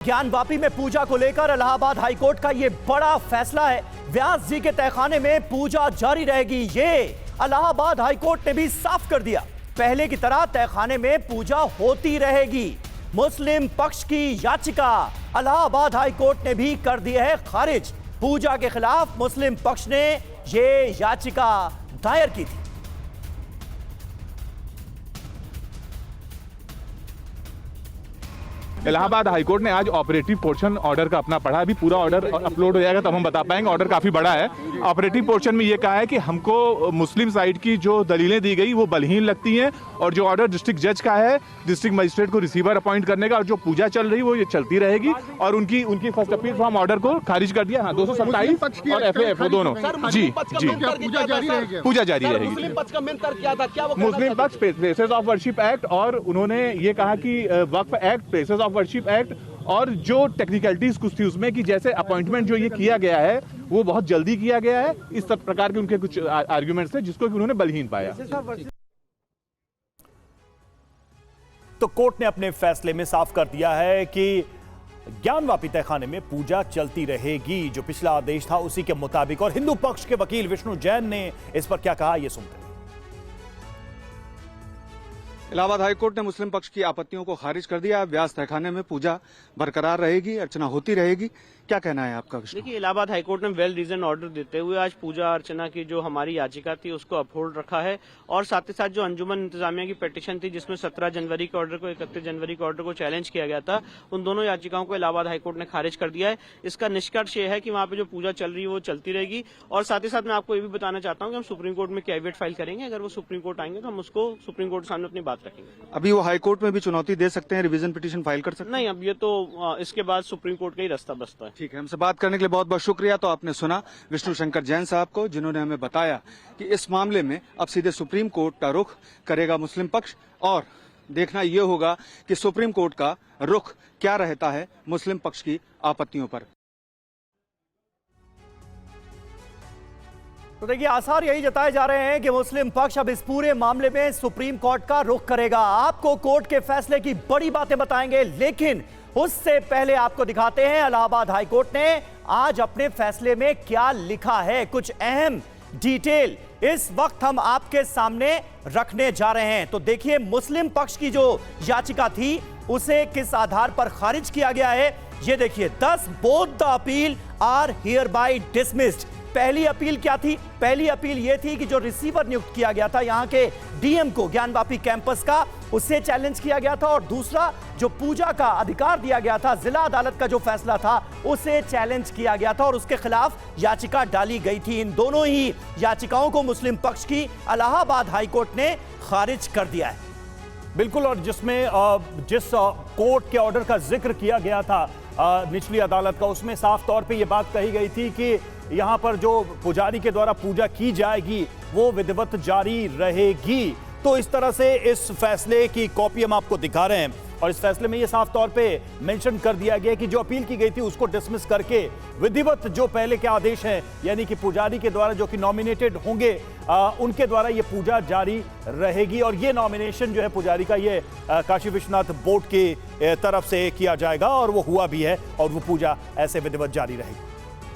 ज्ञानवापी में पूजा को लेकर इलाहाबाद हाईकोर्ट का यह बड़ा फैसला है। व्यास जी के तहखाने में पूजा जारी रहेगी, ये इलाहाबाद हाईकोर्ट ने भी साफ कर दिया। पहले की तरह तहखाने में पूजा होती रहेगी। मुस्लिम पक्ष की याचिका इलाहाबाद हाईकोर्ट ने भी कर दी है खारिज। पूजा के खिलाफ मुस्लिम पक्ष ने यह याचिका दायर की थी। इलाहाबाद हाईकोर्ट ने आज ऑपरेटिव पोर्शन ऑर्डर का अपना पढ़ा। अभी पूरा ऑर्डर अपलोड हो जाएगा तब हम बता पाएंगे। ऑर्डर काफी बड़ा है। ऑपरेटिव पोर्शन में ये कहा है कि हमको मुस्लिम साइड की जो दलीलें दी गई वो बलहीन लगती हैं, और जो ऑर्डर डिस्ट्रिक्ट जज का है डिस्ट्रिक्ट मजिस्ट्रेट को रिसीवर अपॉइंट करने का, और जो पूजा चल रही वो ये चलती रहेगी। और उनकी फर्स्ट अपील फॉर्म ऑर्डर को खारिज कर दिया। हाँ, 227 और FAF दोनों। जी पूजा जारी रहेगी। मुस्लिम पक्ष प्लेसेस ऑफ वर्शिप एक्ट, और उन्होंने ये कहा कि Waqf act, places of worship act, और जो टेक्निकलिटीज कुछ थी उसमें कि जैसे अपॉइंटमेंट जो ये किया गया है वो बहुत जल्दी किया गया है। इस सब प्रकार के उनके कुछ आर्ग्यूमेंट्स थे जिसको कि उन्होंने बलहीन पाया। तो कोर्ट ने अपने फैसले में साफ कर दिया है कि ज्ञानवापी तहखाने में पूजा चलती रहेगी। जो पिछला आदेश था उसी के मुताबिक। और हिंदू पक्ष के वकील विष्णु जैन ने इस पर क्या कहा, यह सुनते हैं। इलाहाबाद हाईकोर्ट ने मुस्लिम पक्ष की आपत्तियों को खारिज कर दिया। व्यास तहखाने में पूजा बरकरार रहेगी, अर्चना होती रहेगी। क्या कहना है आपका? देखिए, इलाहाबाद हाईकोर्ट ने वेल रीजन ऑर्डर देते हुए आज पूजा अर्चना की जो हमारी याचिका थी उसको अपहोल्ड रखा है, और साथ ही साथ जो अंजुमन इंतजामिया की पिटीशन थी जिसमें 17 जनवरी के ऑर्डर को 31 जनवरी के ऑर्डर को चैलेंज किया गया था, उन दोनों याचिकाओं को इलाहाबाद हाईकोर्ट ने खारिज कर दिया है। इसका निष्कर्ष ये है कि वहाँ पे जो पूजा चल रही है वो चलती रहेगी। और साथ ही साथ मैं आपको ये भी बताना चाहता हूँ कि हम सुप्रीम कोर्ट में कैविएट फाइल करेंगे। अगर वो सुप्रीम कोर्ट आएंगे तो हम उसको सुप्रीम कोर्ट के सामने अपनी बात रखेंगे। अभी वो हाईकोर्ट में भी चुनौती दे सकते हैं, रिवीजन पिटीशन फाइल कर सकते हैं? नहीं, अब ये तो इसके बाद सुप्रीम कोर्ट का ही रास्ता बचता है। ठीक है, हमसे बात करने के लिए बहुत बहुत शुक्रिया। तो आपने सुना विष्णु शंकर जैन साहब को, जिन्होंने हमें बताया कि इस मामले में अब सीधे सुप्रीम कोर्ट का रुख करेगा मुस्लिम पक्ष, और देखना यह होगा कि सुप्रीम कोर्ट का रुख क्या रहता है मुस्लिम पक्ष की आपत्तियों पर। तो देखिए, आसार यही जताए जा रहे हैं कि मुस्लिम पक्ष अब इस पूरे मामले में सुप्रीम कोर्ट का रुख करेगा। आपको कोर्ट के फैसले की बड़ी बातें बताएंगे, लेकिन उससे पहले आपको दिखाते हैं इलाहाबाद हाईकोर्ट ने आज अपने फैसले में क्या लिखा है। कुछ अहम डिटेल इस वक्त हम आपके सामने रखने जा रहे हैं। तो देखिए, मुस्लिम पक्ष की जो याचिका थी उसे किस आधार पर खारिज किया गया है, ये देखिए। 10 both the appeal or here bye dismissed. पहली अपील क्या थी? पहली अपील यह थी कि जो रिसीवर नियुक्त किया गया था यहां के डीएम को, ज्ञानवापी कैंपस का, उससे चैलेंज किया गया था। और दूसरा, जो पूजा का अधिकार दिया गया था, जिला अदालत का जो फैसला था उसे चैलेंज किया गया था और उसके खिलाफ याचिका डाली गई थी। इन दोनों ही याचिकाओं को मुस्लिम पक्ष की इलाहाबाद हाईकोर्ट ने खारिज कर दिया है। बिल्कुल, और जिसमें जिस कोर्ट के ऑर्डर का जिक्र किया गया था निचली अदालत का, उसमें साफ तौर पे ये बात कही गई थी कि यहाँ पर जो पुजारी के द्वारा पूजा की जाएगी वो विधिवत जारी रहेगी। तो इस तरह से इस फैसले की कॉपी हम आपको दिखा रहे हैं, और इस फैसले में ये साफ तौर पे मेंशन कर दिया गया कि जो अपील की गई थी उसको डिसमिस करके विधिवत जो पहले के आदेश हैं, यानी कि पुजारी के द्वारा जो कि नॉमिनेटेड होंगे उनके द्वारा ये पूजा जारी रहेगी। और ये नॉमिनेशन जो है पुजारी का, ये काशी विश्वनाथ बोर्ड की तरफ से किया जाएगा, और वो हुआ भी है, और वो पूजा ऐसे विधिवत जारी रहेगी।